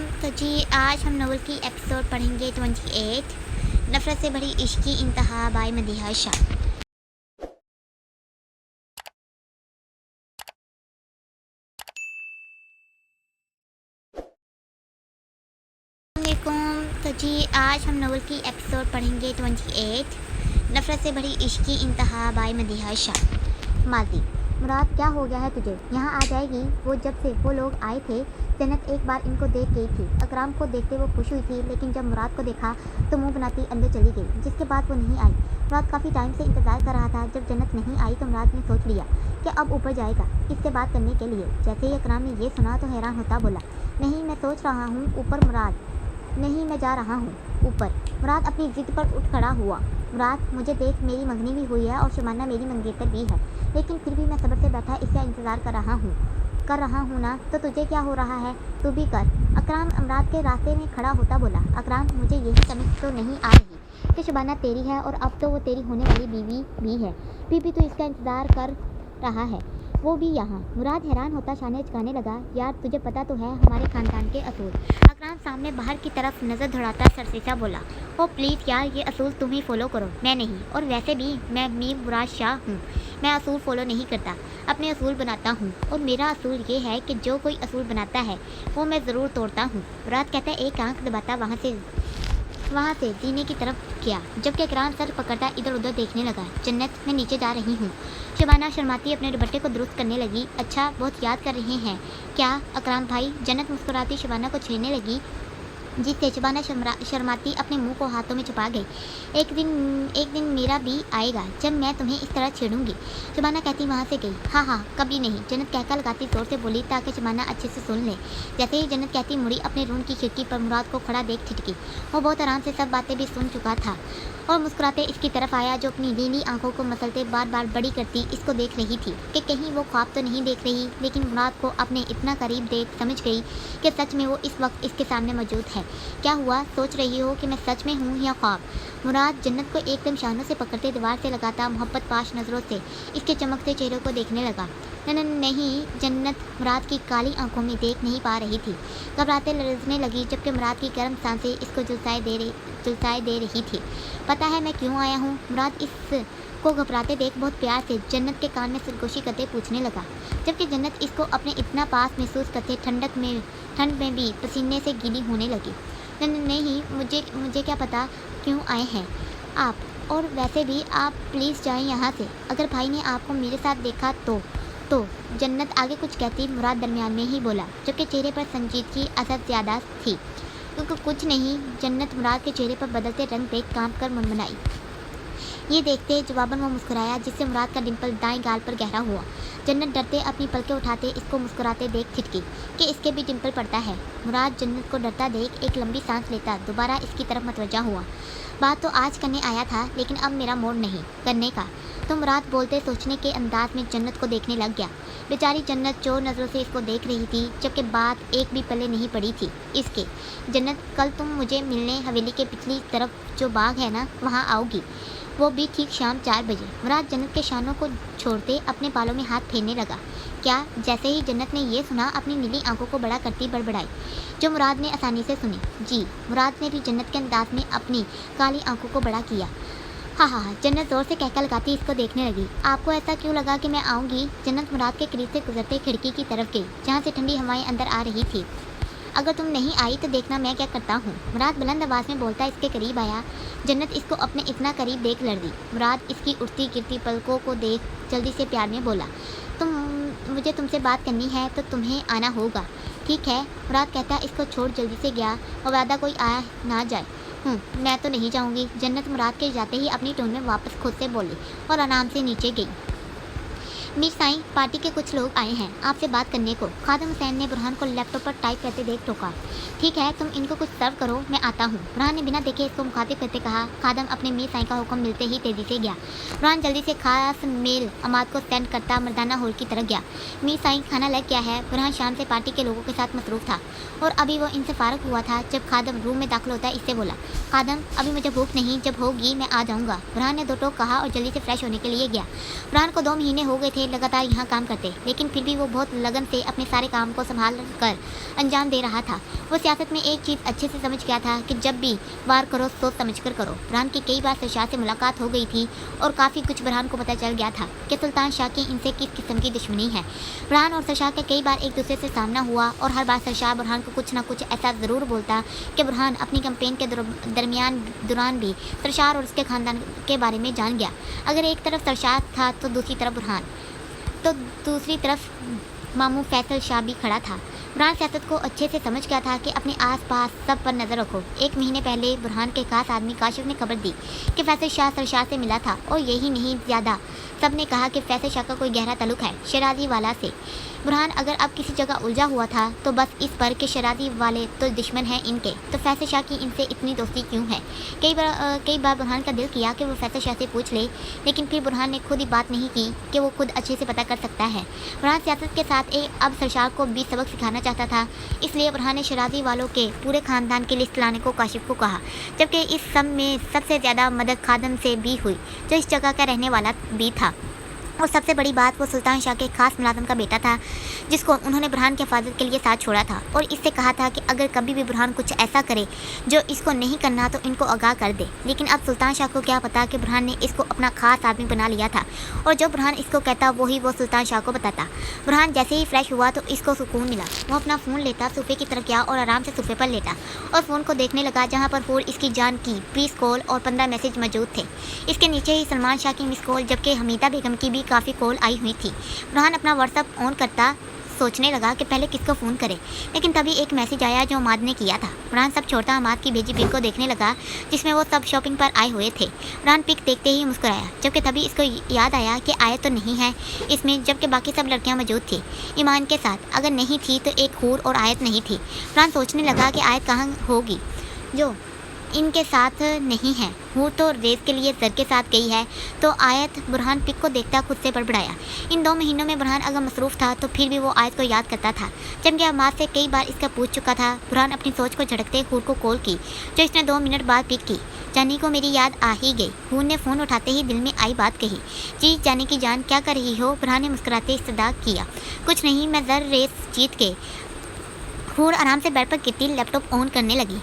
तो जी आज हम नॉवल की एपिसोड पढ़ेंगे 28 नफ़रत से भरी इश्क की इंतहा बाय मदीहा शाह। तो जी आज हम नॉवल की एपिसोड पढ़ेंगे 28 नफ़रत से भरी इश्क की इंतहा बाय मदीहा शाह। मालती, मुराद क्या हो गया है तुझे? यहाँ आ जाएगी। वो जब से वो लोग आए थे जन्नत एक बार इनको देख गई थी। अकराम को देखते वो खुश हुई थी, लेकिन जब मुराद को देखा तो मुंह बनाती अंदर चली गई, जिसके बाद वो नहीं आई। मुराद काफ़ी टाइम से इंतज़ार कर रहा था। जब जन्नत नहीं आई तो मुराद ने सोच लिया कि अब ऊपर जाएगा इससे बात करने के लिए। जैसे ही अकराम ने ये सुना तो हैरान होता बोला, नहीं मैं सोच रहा हूँ ऊपर। मुराद, नहीं मैं जा रहा हूँ ऊपर। मुराद अपनी ज़िद पर उठ खड़ा हुआ। मुराद, मुझे देख मेरी मंगनी भी हुई है और शबाना मेरी मंगेतर भी है, लेकिन फिर भी मैं सब्र से बैठा इसका इंतज़ार कर रहा हूँ ना। तो तुझे क्या हो रहा है? तू भी कर। अकराम मुराद के रास्ते में खड़ा होता बोला, अकराम मुझे यही समझ तो नहीं आ रही कि शबाना तेरी है और अब तो वो तेरी होने वाली बीवी भी है। फिर भी तू इसका इंतज़ार कर रहा है, वो भी यहाँ। मुराद हैरान होता शाने चुकाने लगा, यार तुझे पता तो है हमारे ख़ानदान के असूल। अकराम सामने बाहर की तरफ नज़र दौड़ाता सरसेसा बोला, ओ प्लीज़ यार, ये असूल तुम ही फॉलो करो, मैं नहीं। और वैसे भी मैं मीर मुराद शाह हूँ, मैं असूल फॉलो नहीं करता, अपने असूल बनाता हूँ। और मेरा असूल ये है कि जो कोई असूल बनाता है वो मैं ज़रूर तोड़ता हूँ। मुराद कहता है एक आंख दबाता वहाँ से जीने की तरफ किया, जबकि अकराम सर पकड़ता इधर उधर देखने लगा। जन्नत, मैं नीचे जा रही हूँ। शबाना शर्माती अपने दुपट्टे को दुरुस्त करने लगी। अच्छा, बहुत याद कर रहे हैं क्या अकराम भाई? जन्नत मुस्कुराती शबाना को छेड़ने लगी, जिससे शबाना शर्माती अपने मुंह को हाथों में छुपा गई। एक दिन मेरा भी आएगा जब मैं तुम्हें इस तरह छेड़ूंगी। शबाना कहती वहाँ से गई। हाँ हाँ, कभी नहीं, जन्नत कहकर लगाती जोर से बोली ताकि शबाना अच्छे से सुन ले। जैसे ही जन्नत कहती मुड़ी अपने रूम की खिड़की पर मुराद को खड़ा देख ठिठकी। वो बहुत आराम से सब बातें भी सुन चुका था और मुस्कुराते इसकी तरफ आया, जो अपनी नीली आंखों को मसलते बार बार बड़ी करती इसको देख रही थी कि कहीं वो ख्वाब तो नहीं देख रही। लेकिन मुराद को अपने इतना करीब देख समझ गई कि सच में वो इस वक्त इसके सामने मौजूद है। क्या हुआ? सोच रही हो कि मैं सच में हूँ या ख्वाब? मुराद जन्नत को एकदम शानों से पकड़ते दीवार से लगाता मोहब्बत पाश नज़रों से इसके चमकते चेहरे को देखने लगा। नहीं, जन्नत मुराद की काली आंखों में देख नहीं पा रही थी। घबराते लरजने लगी, जबकि मुराद की गर्म सांसें इसको झुलसाए दे रही थी। पता है मैं क्यों आया हूँ? मुराद इसको घबराते देख बहुत प्यार से जन्नत के कान में सरगोशी करते पूछने लगा, जबकि जन्नत इसको अपने इतना पास महसूस करते ठंड में भी पसीने से गीली होने लगी। नहीं, मुझे क्या पता क्यों आए हैं आप, और वैसे भी आप प्लीज़ जाएं यहाँ से। अगर भाई ने आपको मेरे साथ देखा तो जन्नत आगे कुछ कहती मुराद दरमियान में ही बोला, जबकि चेहरे पर संजीदगी असर ज़्यादा थी। क्योंकि कुछ नहीं, जन्नत मुराद के चेहरे पर बदलते रंग देख कांप कर मुनमुनाई। ये देखते जवाबन वो मुस्कुराया, जिससे मुराद का डिंपल दाएं गाल पर गहरा हुआ। जन्नत डरते अपनी पलकें उठाते इसको मुस्कुराते देख ठिठकी कि इसके भी डिंपल पड़ता है। मुराद जन्नत को डरता देख एक लंबी सांस लेता दोबारा इसकी तरफ मतवज्जा हुआ। बात तो आज करने आया था, लेकिन अब मेरा मूड नहीं करने का। तो मुराद बोलते सोचने के अंदाज में जन्नत को देखने लग गया। बेचारी जन्नत चोर नज़रों से इसको देख रही थी, जबकि बात एक भी पल्ले नहीं पड़ी थी इसके। जन्नत, कल तुम मुझे मिलने हवेली के पिछली तरफ जो बाग है ना, वहाँ आओगी, वो भी ठीक शाम 4 बजे। मुराद जन्नत के शानों को छोड़ते अपने बालों में हाथ फेरने लगा। क्या? जैसे ही जन्नत ने यह सुना अपनी नीली आंखों को बड़ा करती बड़बड़ाई, जो मुराद ने आसानी से सुनी। जी। मुराद ने भी जन्नत के अंदाज में अपनी काली आंखों को बड़ा किया। हाँ, जन्नत ज़ोर से कहकर लगाती इसको देखने लगी। आपको ऐसा क्यों लगा कि मैं आऊँगी? जन्नत मुराद के करीब से गुजरते खिड़की की तरफ गई, जहाँ से ठंडी हवाएं अंदर आ रही थी। अगर तुम नहीं आई तो देखना मैं क्या करता हूँ। मुराद बुलंद आवाज़ में बोलता इसके करीब आया। जन्नत इसको अपने इतना करीब देख लड़ी। मुराद इसकी उठती गिरती पलकों को देख जल्दी से प्यार में बोला, मुझे तुमसे बात करनी है तो तुम्हें आना होगा, ठीक है? मुराद कहता इसको छोड़ जल्दी से गया, और वादा कोई आ ना जाए। मैं तो नहीं जाऊँगी। जन्नत मुराद के जाते ही अपनी टोन में वापस खुद से बोली और आराम से नीचे गई। मीर साईं, पार्टी के कुछ लोग आए हैं आपसे बात करने को। खादिम हुसैन ने बुरहान को लैपटॉप पर टाइप करते देख टोका। ठीक है, तुम इनको कुछ सर्व करो, मैं आता हूँ। बुरहान ने बिना देखे इसको मुखातिब करते कहा। खादिम अपने मीर साईं का हुक्म मिलते ही तेजी से गया। बुरहान जल्दी से खास मेल अमाद को सेंड करता मर्दाना हॉल की तरफ गया। मीर साईं, खाना लग गया है। बुरहान शाम से पार्टी के लोगों के साथ मसरूफ था और अभी वो इनसे फारग हुआ था जब खादिम रूम में दाखिल होता इससे बोला, खादिम अभी मुझे भूख नहीं, जब होगी मैं आ जाऊँगा। बुरहान ने 2 टोक कहा और जल्दी से फ्रेश होने के लिए गया। बुरहान को 2 महीने हो गए थे लगातार यहाँ काम करते, लेकिन फिर भी वो बहुत लगन से अपने सारे काम को संभाल कर अंजाम दे रहा था। वो सियासत में एक चीज़ अच्छे से समझ गया था कि जब भी वार करो सोच समझ कर करो। बुरहान की कई बार सरशाह से मुलाकात हो गई थी और काफ़ी कुछ बुरहान को पता चल गया था कि सुल्तान शाह की इनसे किस किस्म की दुश्मनी है। बुरहान और सरशाह का कई बार एक दूसरे से सामना हुआ और हर बार सरशाह बुरहान को कुछ ना कुछ ऐसा ज़रूर बोलता कि बुरहान अपनी कैंपेन के दौरान भी सरशाह और उसके ख़ानदान के बारे में जान गया। अगर एक तरफ सरशाह था तो दूसरी तरफ बुरहान, तो दूसरी तरफ मामू फैसल शाह भी खड़ा था। बुरहान सियासत को अच्छे से समझ गया था कि अपने आसपास सब पर नज़र रखो। 1 महीने पहले बुरहान के खास आदमी काशिफ ने खबर दी कि फैसल शाह सरशाह से मिला था और यही नहीं ज़्यादा सब ने कहा कि फैसल शाह का कोई गहरा ताल्लुक है शराजी वाला से। बुरहान अगर अब किसी जगह उलझा हुआ था तो बस इस पर कि शराजी वाले तो दुश्मन हैं इनके, तो फैसल शाह की इनसे इतनी दोस्ती क्यों है। कई बार बुरहान का दिल किया कि वो फैसल शाह से पूछ ले, लेकिन फिर बुरहान ने खुद ही बात नहीं की कि वो खुद अच्छे से पता कर सकता है। बुरहान सियासत के साथ अब सरशाह को भी सबक सिखाना चाहता था, इसलिए बुरहान ने शराजी वालों के पूरे ख़ानदान की लिस्ट लाने को काशिफ को कहा, जबकि इस सब में सबसे ज़्यादा मदद खादम से भी हुई जो इस जगह का रहने वाला भी था। और सबसे बड़ी बात वो सुल्तान शाह के खास मुलाज़िम का बेटा था जिसको उन्होंने बुरहान की हिफाजत के लिए साथ छोड़ा था और इससे कहा था कि अगर कभी भी बुरहान कुछ ऐसा करे जो इसको नहीं करना तो इनको आगाह कर दे। लेकिन अब सुल्तान शाह को क्या पता कि बुरहान ने इसको अपना खास आदमी बना लिया था और जो बुरहान इसको कहता वही वो सुल्तान शाह को बताता। बुरहान जैसे ही फ्रेश हुआ तो इसको सुकून मिला। वो अपना फ़ोन लेता, सोफे की तरफ गया और आराम से सोफे पर लेटा और फ़ोन को देखने लगा जहाँ पर होर इसकी जान की 20 कॉल और 15 मैसेज मौजूद थे। इसके नीचे ही सलमान शाह की मिस कॉल, जबकि हमीदा बेगम की भी काफ़ी कॉल आई हुई थी। बुरहान अपना व्हाट्सएप ऑन करता सोचने लगा कि पहले किसको फ़ोन करे, लेकिन तभी एक मैसेज आया जो अमाद ने किया था। बुरहान सब छोड़ता अमाद की भेजी पिक को देखने लगा जिसमें वो सब शॉपिंग पर आए हुए थे। बुरहान पिक देखते ही मुस्कुराया, जबकि तभी इसको याद आया कि आयत तो नहीं है इसमें, जबकि बाकी सब लड़कियां मौजूद थी ईमान के साथ। अगर नहीं थी तो एक हूर और आयत नहीं थी। बुरहान सोचने लगा कि आयत कहाँ होगी जो इनके साथ नहीं है। हूर तो रेस के लिए सर के साथ गई है, तो आयत। बुरहान पिक को देखता खुद से बड़बड़ाया। इन 2 महीनों में बुरहान अगर मसरूफ़ था तो फिर भी वो आयत को याद करता था, जबकि अम्माद से कई बार इसका पूछ चुका था। बुरहान अपनी सोच को झटकते हूर को कॉल की जो इसने 2 मिनट बाद पिक की। जानी को मेरी याद आ ही गई। हूर ने फ़ोन उठाते ही दिल में आई बात कही। जी जानी की जान, क्या कर रही हो? बुरहान ने मुस्कुराते इस्तदा किया। कुछ नहीं, मैं ज़र रेस जीत के। हूर आराम से बेड पर गिरती लैपटॉप ऑन करने लगी।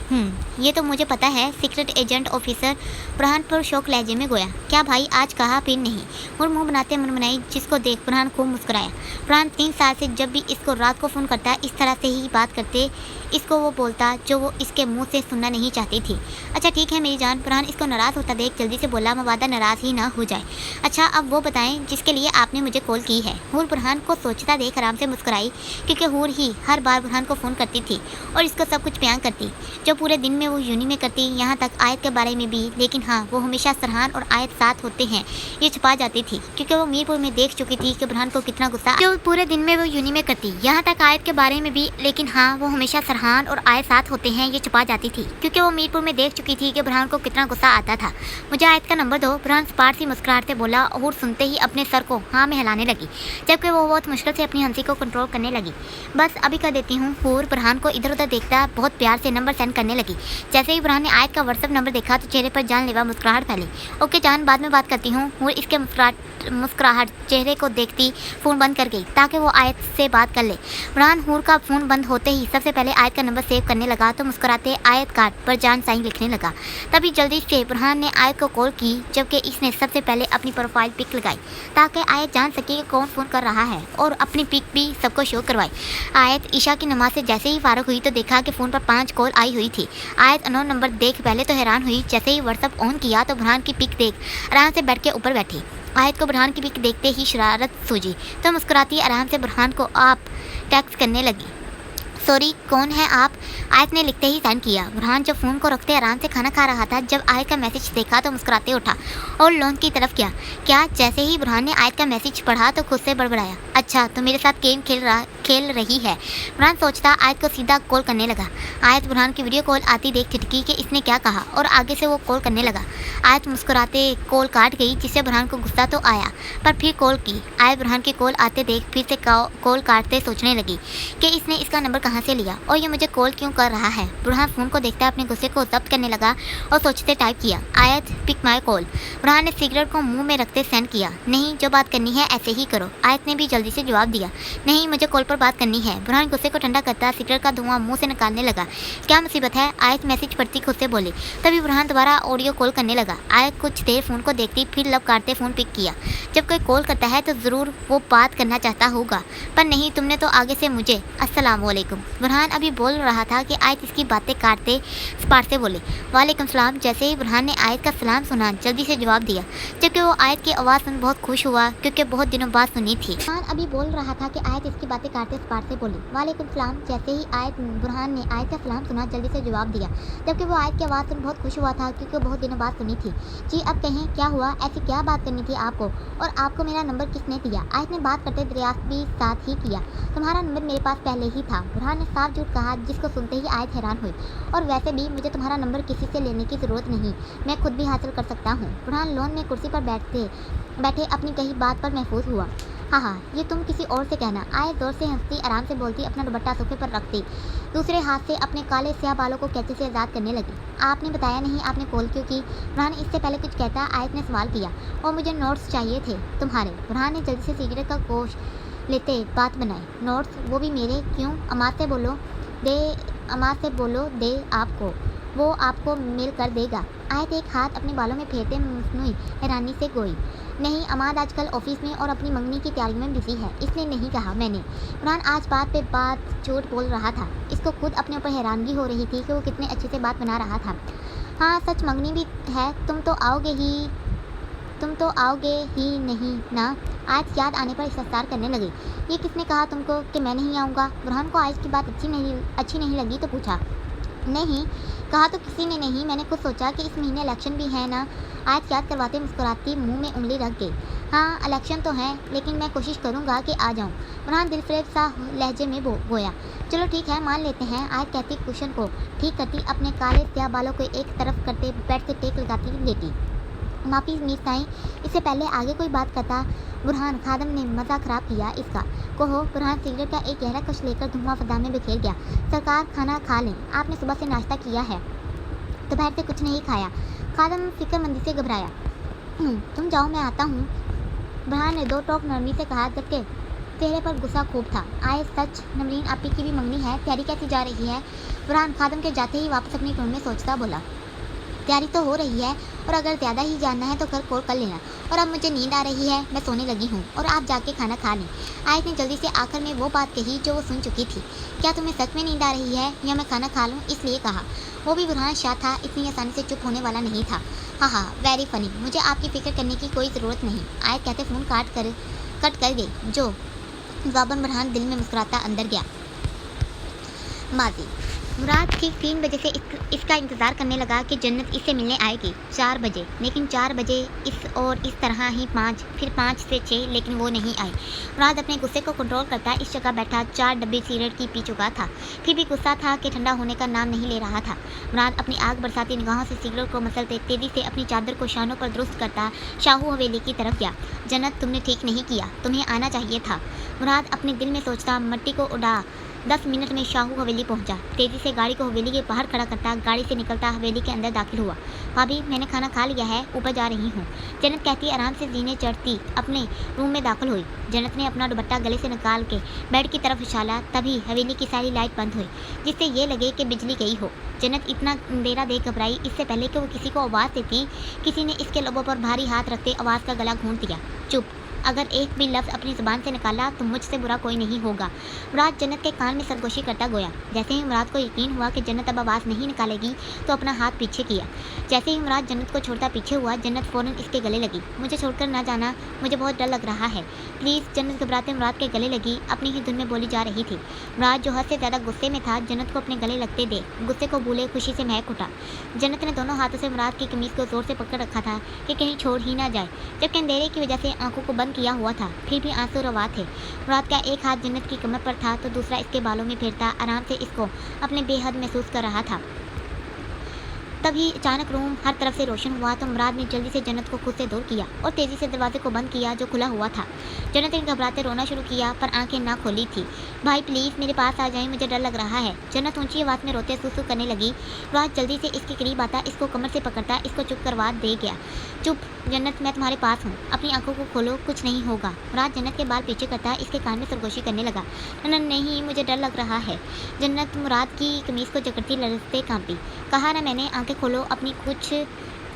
ये तो मुझे पता है, सीक्रेट एजेंट ऑफिसर। बुरहान पर शौक लहजे में गोया। क्या भाई आज कहा फिर नहीं? हूर मुंह बनाते मनमनाई, जिसको देख बुरहान खूब मुस्कुराया। बुरहान 3 साल से जब भी इसको रात को फ़ोन करता इस तरह से ही बात करते इसको वो बोलता जो वो इसके मुंह से सुनना नहीं चाहती थी। अच्छा ठीक है मेरी जान। बुरहान इसको नाराज़ होता देख जल्दी से बोला, मवादा नाराज़ ही ना हो जाए। अच्छा अब वो बताएं जिसके लिए आपने मुझे कॉल की है। हूर बुरहान को सोचता देख आराम से मुस्कुराई, क्योंकि हूर ही हर बार बुरहान को फ़ोन करती थी और इसको सब कुछ बयान करती जो पूरे दिन में वो यूनी में करती, यहाँ तक आयत के बारे में भी। लेकिन हाँ, वो हमेशा सरहान और आयत साथ होते हैं ये छुपा जाती थी, क्योंकि वो मीरपुर में देख चुकी थी कि बुरहान को कितना गुस्सा जो पूरे दिन में वो यूनी में करती, यहाँ तक आयत के बारे में भी। लेकिन हाँ, वो हमेशा सरहान और आयत साथ होते हैं ये छुपा जाती थी, क्योंकि वो मीरपुर में देख चुकी थी कि बुरहान को कितना गुस्सा आता था। मुझे आयत का नंबर दो। बुरहान स्पार्ट सी मुस्कुराहट से बोला और सुनते ही अपने सर को हाँ में हिलाने लगी, जबकि वो बहुत मुश्किल से अपनी हंसी को कंट्रोल करने लगी। बस अभी कर देती हूँ। हूर बुरहान को इधर उधर देखता बहुत प्यार से नंबर सेंड करने लगी। जैसे ही बुरहान ने आयत का व्हाट्सएप नंबर देखा तो चेहरे पर जानलेवा मुस्कुराहट फैली। ओके जान, बाद में बात करती हूँ। हूर इसके मुस्कुराहट चेहरे को देखती फ़ोन बंद कर गई ताकि वो आयत से बात कर ले। बुरहान हूर का फ़ोन बंद होते ही सबसे पहले आयत का नंबर सेव करने लगा तो मुस्कुराते आयत कार्ड पर जान साइन लिखने लगा। तभी जल्दी से बुरहान ने आयत को कॉल की, जबकि इसने सबसे पहले अपनी प्रोफाइल पिक लगाई ताकि आयत जान सके कि कौन फ़ोन कर रहा है और अपनी पिक भी सबको शो करवाई। आयत ईशा की नमाज से जैसे ही फारग हुई तो देखा कि फ़ोन पर 5 कॉल आई हुई थी। आयत अनोन नंबर देख पहले तो हैरान हुई, जैसे ही व्हाट्सएप ऑन किया तो बुरहान की पिक देख आराम से बेड के ऊपर बैठी। आयत को बुरहान की पिक देखते ही शरारत सूझी तो मुस्कुराती आराम से बुरहान को आप टेक्स्ट करने लगी। सॉरी कौन है आप? आयत ने लिखते ही साइन किया। बुरहान जो फ़ोन को रखते आराम से खाना खा रहा था, जब आयत का मैसेज देखा तो मुस्कुराते उठा और लॉन्च की तरफ गया। क्या? जैसे ही बुरहान ने आयत का मैसेज पढ़ा तो खुद से बड़बड़ाया। अच्छा तो मेरे साथ गेम खेल रही है। बुरहान सोचता आयत को सीधा कॉल करने लगा। आयत बुरहान की वीडियो कॉल आती देख ठिठकी कि इसने क्या कहा और आगे से वो कॉल करने लगा। आयत मुस्कुराते कॉल काट गई, जिससे बुरहान को गुस्सा तो आया पर फिर कॉल की। आयत बुरहान की कॉल आते देख फिर से कॉल काटते सोचने लगी कि इसने इसका नंबर कहाँ से लिया और ये मुझे कॉल क्यों कर रहा है। बुरहान फ़ोन को देखता अपने गुस्से को जब्त करने लगा और सोचते टाइप किया, आयत पिक माई कॉल। बुरहान ने सिगरेट को मुंह में रखते सेंड किया। नहीं, जो बात करनी है ऐसे ही करो। आयत ने भी जल्दी से जवाब दिया, नहीं मुझे कॉल पर पर बात करनी है। बुरहान गुस्से को ठंडा करता सिगरेट का धुआं मुंह से निकालने लगा। क्या मुसीबत है? आयत मैसेज पढ़ती खुद से बोली। तभी बुरहान दोबारा ऑडियो कॉल करने लगा। आयत कुछ देर फ़ोन को देखती, फिर लब काटते फ़ोन पिक किया। जब कोई कॉल करता है तो ज़रूर वो बात करना चाहता होगा, पर नहीं, तुमने तो आगे से मुझे अस्सलाम वालेकुम। बुरहान अभी बोल रहा था कि आयत इसकी बातें काटते पाट से बोले वालेकुम सलाम। जैसे ही बुरहान ने आयत का सलाम सुना, जल्दी से जवाब दिया, जबकि वो आयत की आवाज़ सुन बहुत खुश हुआ, क्योंकि बहुत दिनों बाद सुनी थी। बुरहान अभी बोल रहा था कि आयत इसकी बातें काटते पाट से बोली वालेकुम सलाम। जैसे ही बुरहान ने आयत का सलाम सुना, जल्दी से जवाब दिया, जबकि वो आयत की आवाज़ सुन बहुत खुश हुआ था, क्योंकि बहुत दिनों बाद सुनी थी। जी अब कहें, क्या हुआ? ऐसी क्या बात करनी थी आपको? और आपको मेरा नंबर किसने दिया? आयत ने बात करते दरियाफ्त भी साथ ही किया। तुम्हारा नंबर मेरे पास पहले ही था। बुरहान ने साफ झूठ कहा, जिसको सुनते ही आयत हैरान हुई। और वैसे भी मुझे तुम्हारा नंबर किसी से लेने की ज़रूरत नहीं, मैं खुद भी हासिल कर सकता हूँ। बुरहान लोन में कुर्सी पर बैठे अपनी कही बात पर महफूज हुआ। हाँ, ये तुम किसी और से कहना। आयत जोर से हंसती, आराम से बोलती, अपना दुपट्टा सोफे पर रखती, दूसरे हाथ से अपने काले स्याह बालों को कैंची से आज़ाद करने लगी। आपने बताया नहीं आपने कॉल क्यों की? बुरहान इससे पहले कुछ कहता आयत ने सवाल किया। और मुझे नोट्स चाहिए थे तुम्हारे। बुरहान ने जल्दी से सिगरेट का गोश लेते बात बनाई। नोट्स? वो भी मेरे? क्यों? अमाद से बोलो दे आपको, वो आपको मेल कर देगा। आयत एक हाथ अपने बालों में फेरते मुस्नुई हैरानी से गोई। नहीं, अमाद आजकल ऑफिस में और अपनी मंगनी की तैयारी में बिजी है, इसलिए नहीं कहा मैंने। बुरहान आज बात पे बात झूठ बोल रहा था। इसको खुद अपने ऊपर हैरानगी हो रही थी कि वो कितने अच्छे से बात बना रहा था। हाँ सच, मंगनी भी है। तुम तो आओगे ही नहीं ना? आज याद आने पर इस्तफसार करने लगी। ये किसने कहा तुमको कि मैं नहीं आऊँगा? बुरहान को आज की बात अच्छी नहीं लगी तो पूछा। नहीं कहा तो किसी ने नहीं, मैंने खुद सोचा कि इस महीने इलेक्शन भी है ना। आज याद करवाते मुस्कुराती मुंह में उंगली रख गई। हाँ इलेक्शन तो है, लेकिन मैं कोशिश करूँगा कि आ जाऊँ। बुरहान दिलफरेब सा लहजे में बोया। चलो ठीक है, मान लेते हैं। आज कहती कुशन को ठीक करती, अपने काले स्याह बालों को एक तरफ करते बेड से टेक लगाती लेटी। माफ़ी मीर साईं, इससे पहले आगे कोई बात करता। बुरहान, खादम ने मज़ा ख़राब किया इसका। कहो। बुरहान सिगरेट का एक गहरा कश लेकर धुआं फदा में बिखेर गया। सरकार खाना खा लें, आपने सुबह से नाश्ता किया है? दोपहर से कुछ नहीं खाया। खादम फिक्रमंदी से घबराया। तुम जाओ, मैं आता हूँ। बुरहान ने दो टोक नरमी से कहा, जबकि चेहरे पर गुस्सा खूब था। आए सच, नमरीन आपी की भी मंगनी है, तैयारी कैसी जा रही है? बुरहान खादम के जाते ही वापस अपनी टोन में सोचता बोला, तैयारी तो हो रही है, और अगर ज़्यादा ही जानना है तो घर कॉल कर लेना। और अब मुझे नींद आ रही है, मैं सोने लगी हूँ, और आप जाके खाना खा लें। आयत ने जल्दी से आखिर में वो बात कही जो वो सुन चुकी थी। क्या तुम्हें सच में नींद आ रही है, या मैं खाना खा लूँ इसलिए कहा? वो भी बुरहान शाह था, इतनी आसानी से चुप होने वाला नहीं था। हाँ, वेरी फनी, मुझे आपकी फ़िक्र करने की कोई ज़रूरत नहीं। आयत कहते फ़ोन कट कर गई। जो जवाबन बुरहान दिल में मुस्कुराता अंदर गया। माजी मुराद ठीक 3 बजे से इसका इंतज़ार करने लगा कि जन्नत इससे मिलने आएगी। 4 बजे, लेकिन 4 बजे इस तरह ही 5, फिर 5 से 6, लेकिन वो नहीं आई। मुराद अपने गुस्से को कंट्रोल करता इस जगह बैठा 4 डब्बे सिगरेट की पी चुका था, फिर भी गुस्सा था कि ठंडा होने का नाम नहीं ले रहा था। मुराद अपनी आग बरसाती निगाहों से सिगरेट को मसलते तेज़ी से अपनी चादर को शानों पर दुरुस्त करता शाहू हवेली की तरफ गया। जन्नत, तुमने ठीक नहीं किया, तुम्हें आना चाहिए था। मुराद अपने दिल में सोचता मट्टी को उड़ा 10 मिनट में शाहू हवेली पहुंचा। तेज़ी से गाड़ी को हवेली के बाहर खड़ा करता गाड़ी से निकलता हवेली के अंदर दाखिल हुआ। भाभी, मैंने खाना खा लिया है, ऊपर जा रही हूँ। जन्नत कहती आराम से जीने चढ़ती अपने रूम में दाखिल हुई। जन्नत ने अपना दुपट्टा गले से निकाल के बेड की तरफ उछाला, तभी हवेली की सारी लाइट बंद हुई, जिससे ये लगे कि बिजली गई हो। जन्नत इतना अंधेरा देख घबराई, इससे पहले कि वो किसी को आवाज़ देती, किसी ने इसके लबों पर भारी हाथ रखते आवाज़ का गला घोंट दिया। चुप, अगर एक भी लफ्ज़ अपनी ज़ुबान से निकाला तो मुझसे बुरा कोई नहीं होगा। मुराद जन्नत के कान में सरगोशी करता गोया। जैसे ही मुराद को यकीन हुआ कि जन्नत अब आवाज़ नहीं निकालेगी, तो अपना हाथ पीछे किया। जैसे ही मुराद जन्नत को छोड़ता पीछे हुआ, जन्नत फ़ौरन इसके गले लगी। मुझे छोड़कर ना जाना, मुझे बहुत डर लग रहा है, प्लीज़। जन्नत घबराते मुराद के गले लगी, अपनी ही धुन में बोली जा रही थी। मुराद जो हद से ज़्यादा गुस्से में था, जन्नत को अपने गले लगते दे गुस्से को भूले खुशी से महक उठा। जन्नत ने दोनों हाथों से मुराद की कमीज़ को ज़ोर से पकड़ रखा था कि कहीं छोड़ ही ना जाए, जबकि अंधेरे की वजह से आंखों को बंद किया हुआ था, फिर भी आंसू रवा थे। मुराद का एक हाथ जन्नत की कमर पर था, तो दूसरा इसके बालों में फेरता आराम से इसको अपने बेहद महसूस कर रहा था। तभी अचानक रूम हर तरफ से रोशन हुआ तो मुराद ने जल्दी से जन्नत को खुद से दूर किया और तेज़ी से दरवाजे को बंद किया जो खुला हुआ था। जन्नत ने घबराते रोना शुरू किया पर आंखें ना खोली थी। भाई प्लीज़ मेरे पास आ जाए, मुझे डर लग रहा है। जन्नत ऊंची आवाज़ में रोते सूसू करने लगी। मुराद जल्दी से इसके करीब आता, इसको कमर से पकड़ता, इसको चुप करवा दे गया। चुप जन्नत, मैं तुम्हारे पास हूँ, अपनी आंखों को खोलो, कुछ नहीं होगा। मुराद जन्नत के बाल पीछे करता, इसके कान में सरगोशी करने लगा। नहीं, मुझे डर लग रहा है। जन्नत मुराद की कमीज़ को जकड़ती लड़ते कांपी। कहा ना मैंने, आंखें खोलो अपनी,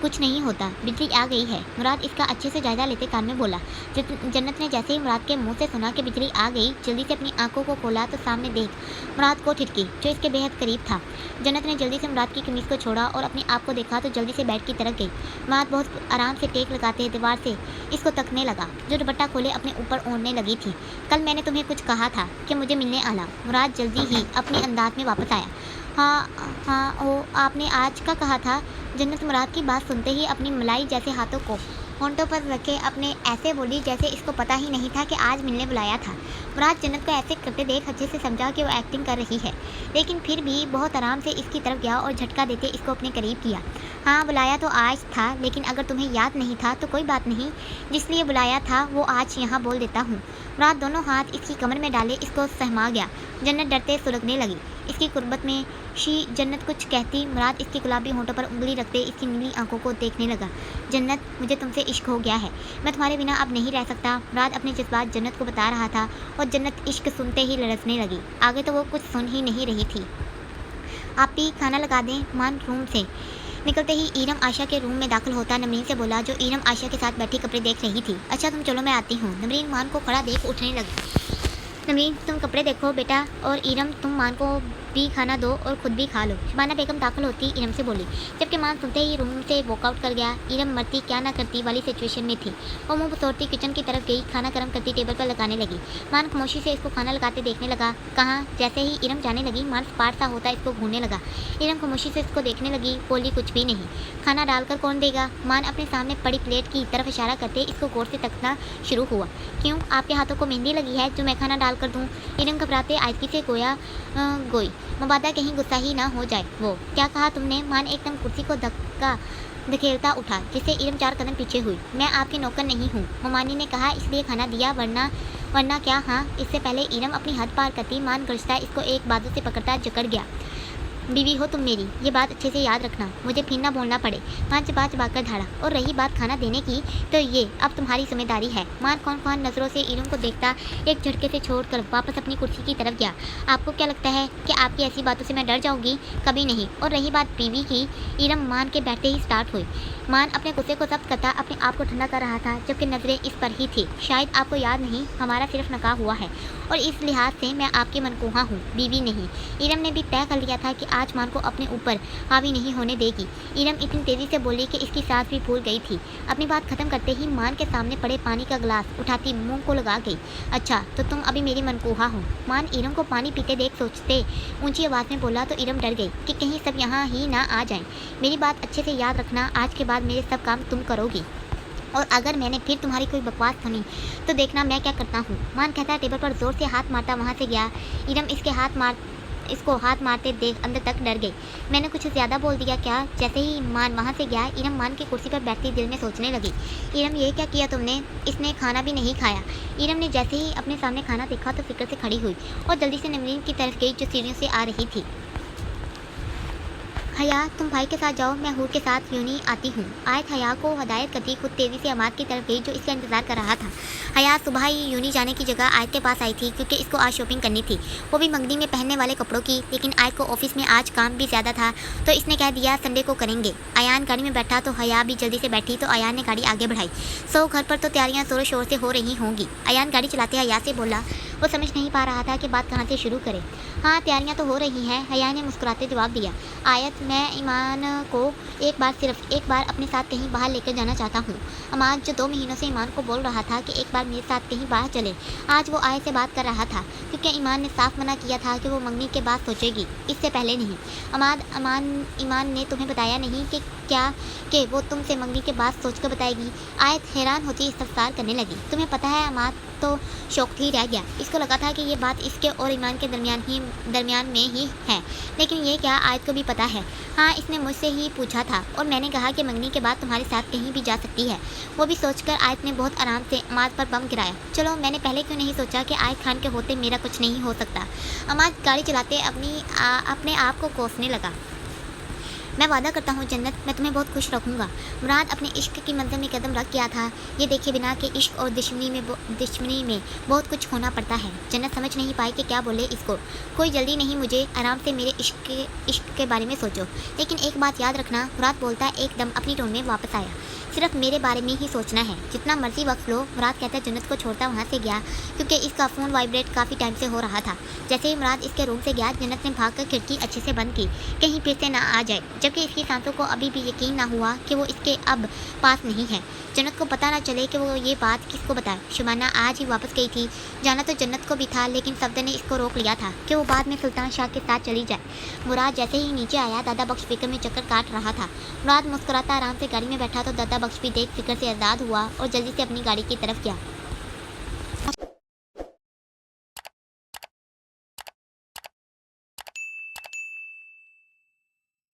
कुछ नहीं होता, बिजली आ गई है। मुराद इसका अच्छे से जायजा लेते कान में बोला। जन्नत ने जैसे ही मुराद के मुंह से सुना कि बिजली आ गई, जल्दी से अपनी आंखों को खोला तो सामने देख मुराद को ठिठकी जो इसके बेहद करीब था। जन्नत ने जल्दी से मुराद की कमीज़ को छोड़ा और अपने आप को देखा तो जल्दी से बेड की तरफ गई। मुराद बहुत आराम से टेक लगाते दीवार से इसको तकने लगा जो दुपट्टा खोले अपने ऊपर ओढ़ने लगी थी। कल मैंने तुम्हें कुछ कहा था कि मुझे मिलने आना। मुराद जल्दी ही अपने अंदाज में वापस आया। हाँ ओ, आपने आज का कहा था। जन्नत मुराद की बात सुनते ही अपनी मलाई जैसे हाथों को होंठों पर रखे अपने ऐसे बोली जैसे इसको पता ही नहीं था कि आज मिलने बुलाया था। मुराद जन्नत को ऐसे करते देख अच्छे से समझा कि वो एक्टिंग कर रही है, लेकिन फिर भी बहुत आराम से इसकी तरफ गया और झटका देते इसको अपने करीब किया। हाँ बुलाया तो आज था, लेकिन अगर तुम्हें याद नहीं था तो कोई बात नहीं, जिसलिए बुलाया था वो आज यहाँ बोल देता हूँ। मुराद दोनों हाथ इसकी कमर में डाले इसको सहमा गया। जन्नत डरते सुलगने लगी इसकी कुर्बत में। जन्नत कुछ कहती, मुराद इसके गुलाबी होंठों पर उंगली रखते इसकी नीली आंखों को देखने लगा। जन्नत, मुझे तुमसे इश्क हो गया है, मैं तुम्हारे बिना अब नहीं रह सकता। मुराद अपने जज्बात जन्नत को बता रहा था और जन्नत इश्क सुनते ही लड़सने लगी। आगे तो वो कुछ सुन ही नहीं रही थी। आप भी खाना लगा दें। मान रूम से निकलते ही ईरम आयशा के रूम में दाखिल होता नमरीन से बोला जो ईरम आयशा के साथ बैठी कपड़े देख रही थी। अच्छा तुम चलो मैं आती हूँ। नमरीन मान को खड़ा देख उठने लगी। नमरीन तुम कपड़े देखो बेटा, और ईरम तुम मान को भी खाना दो और खुद भी खा लो। शबाना बेगम दाखिल होती ईरम से बोली, जबकि मान सुनते ही रूम से वॉकआउट कर गया। ईरम मरती क्या ना करती वाली सिचुएशन में थी। वो मुंह तोड़ती किचन की तरफ गई, खाना गर्म करती टेबल पर लगाने लगी। मान खामोशी से इसको खाना लगाते देखने लगा। कहाँ जैसे ही ईरम जाने लगी मान स्पार्ट सा होता इसको घूरने लगा। ईरम खामोशी से इसको देखने लगी, बोली कुछ भी नहीं। खाना डालकर कौन देगा? मान अपने सामने पड़ी प्लेट की तरफ इशारा करते इसको गौर से तकना शुरू हुआ। क्यों, आपके हाथों को मेहंदी लगी है जो मैं खाना डाल कर दूँ? ईरम घबराते आयतकी से गोई, मबादा कहीं गुस्सा ही ना हो जाए। वो क्या कहा तुमने? मान एकदम कुर्सी को धक्का धकेलता उठा, जिससे ईरम 4 कदम पीछे हुई। मैं आपकी नौकर नहीं हूँ, ममानी ने कहा इसलिए खाना दिया, वरना क्या? हाँ। इससे पहले ईरम अपनी हद पार करती मान गरजता इसको एक बाजू से पकड़ता जकड़ गया। बीवी हो तुम मेरी, ये बात अच्छे से याद रखना, मुझे फिर ना बोलना पड़े। मान चबा कर धाड़ा। और रही बात खाना देने की, तो ये अब तुम्हारी जिम्मेदारी है। मान कौन नज़रों से ईरम को देखता एक झटके से छोड़कर वापस अपनी कुर्सी की तरफ गया। आपको क्या लगता है कि आपकी ऐसी बातों से मैं डर जाऊंगी? कभी नहीं। और रही बात बीवी की, ईरम मान के बैठते ही स्टार्ट हुई। मान अपने गुस्से को जब्त करता अपने आप को ठंडा कर रहा था, जबकि नज़रें इस पर ही थी। शायद आपको याद नहीं, हमारा सिर्फ निकाह हुआ है और इस लिहाज से मैं आपकी मनकूहा हूँ, बीवी नहीं। ईरम ने भी तय कर लिया था कि आज मान को अपने ऊपर हावी नहीं होने देगी। ईरम इतनी तेज़ी से बोली कि इसकी सांस भी फूल गई थी। अपनी बात खत्म करते ही मान के सामने पड़े पानी का गिलास उठाती मुंह को लगा गई। अच्छा तो तुम अभी मेरी मनकूहा हो? मान ईरम को पानी पीते देख सोचते ऊंची आवाज़ में बोला तो ईरम डर गई कि कहीं सब यहाँ ही ना आ जाएं। मेरी बात अच्छे से याद रखना, आज के बाद मेरे सब काम तुम करोगी, और अगर मैंने फिर तुम्हारी कोई बकवास सुनी तो देखना मैं क्या करता हूँ। मान कहता टेबल पर जोर से हाथ मारता वहाँ से गया। ईरम इसको हाथ मारते देख अंदर तक डर गई। मैंने कुछ ज़्यादा बोल दिया क्या? जैसे ही मान वहाँ से गया ईरम मान की कुर्सी पर बैठती दिल में सोचने लगी, ईरम ये क्या किया तुमने? इसने खाना भी नहीं खाया। ईरम ने जैसे ही अपने सामने खाना देखा तो फिक्र से खड़ी हुई और जल्दी से नमरीन की तरफ गई जो सीढ़ियों से आ रही थी। हया तुम भाई के साथ जाओ, मैं हूर के साथ यूनी आती हूँ। आयत हया को हदायत करती खुद तेज़ी से अमाद की तरफ गई जो इसका इंतज़ार कर रहा था। हया सुबह ही यूनी जाने की जगह आयत के पास आई थी क्योंकि इसको आज शॉपिंग करनी थी, वो भी मंगनी में पहनने वाले कपड़ों की। लेकिन आयत को ऑफिस में आज काम भी ज़्यादा था तो इसने कह दिया संडे को करेंगे। अयान गाड़ी में बैठा तो हया भी जल्दी से बैठी तो अयान ने गाड़ी आगे बढ़ाई। सो घर पर तो तैयारियाँ ज़ोर शोर से हो रही होंगी। अयान गाड़ी चलाते हया से बोला। वो समझ नहीं पा रहा था कि बात कहाँ से शुरू करे। हाँ तैयारियाँ तो हो रही हैं, हया ने मुस्कुराते जवाब दिया। आयत मैं ईमान को सिर्फ एक बार अपने साथ कहीं बाहर लेकर जाना चाहता हूँ। अमाद जो 2 महीनों से ईमान को बोल रहा था कि एक बार मेरे साथ कहीं बाहर चले, आज वो आयत से बात कर रहा था क्योंकि ईमान ने साफ मना किया था कि वो मंगनी के बाद सोचेगी, इससे पहले नहीं। ईमान ने तुम्हें बताया नहीं कि क्या कि वो तुमसे मंगनी के बाद सोच कर बताएगी। आयत हैरान होती इस्तफसार करने लगी। तुम्हें पता है अमाद तो शौक ही रह गया। इसको लगा था कि ये बात इसके और ईमान के दरमियान में ही है, लेकिन ये क्या आयत को भी पता है। हाँ, इसने मुझसे ही पूछा था और मैंने कहा कि मंगनी के बाद तुम्हारे साथ कहीं भी जा सकती है। वो भी सोचकर आयत ने बहुत आराम से अमाद पर बम गिराया। चलो, मैंने पहले क्यों नहीं सोचा कि आयत खान के होते मेरा कुछ नहीं हो सकता। अमाद गाड़ी चलाते अपने आप को कोसने लगा। मैं वादा करता हूँ जन्नत, मैं तुम्हें बहुत खुश रखूँगा। मुराद अपने इश्क की मंजिल में कदम रख गया था, ये देखे बिना कि इश्क और दुश्मनी में बहुत कुछ होना पड़ता है। जन्नत समझ नहीं पाई कि क्या बोले इसको। कोई जल्दी नहीं, मुझे आराम से मेरे इश्क के बारे में सोचो। लेकिन एक बात याद रखना, मुराद बोलता एकदम अपनी टोन में वापस आया। सिर्फ मेरे बारे में ही सोचना है, जितना मर्जी वक्त लो। मुराद कहता जन्नत को छोड़ता वहाँ से गया, क्योंकि इसका फ़ोन वाइब्रेट काफ़ी टाइम से हो रहा था। जैसे ही मुराद इसके रूम से गया, जन्नत ने भागकर खिड़की अच्छे से बंद की, कहीं फिर से ना आ जाए, जबकि इसकी सांसों को अभी भी यकीन ना हुआ कि वो इसके अब पास नहीं है। जन्नत को पता ना चले कि वो ये बात किसको बताए। शुबाना आज ही वापस गई थी। जाना तो जन्नत को भी था, लेकिन सफदर ने इसको रोक लिया था कि वो बाद में सुल्तान शाह के साथ चली जाए। मुराद जैसे ही नीचे आया, दादा बख्श फिक्र में चक्कर काट रहा था। मुराद मुस्कुराता आराम से गाड़ी में बैठा तो दादा बख्श भी देख फिक्र से आज़ाद हुआ और जल्दी से अपनी गाड़ी की तरफ गया।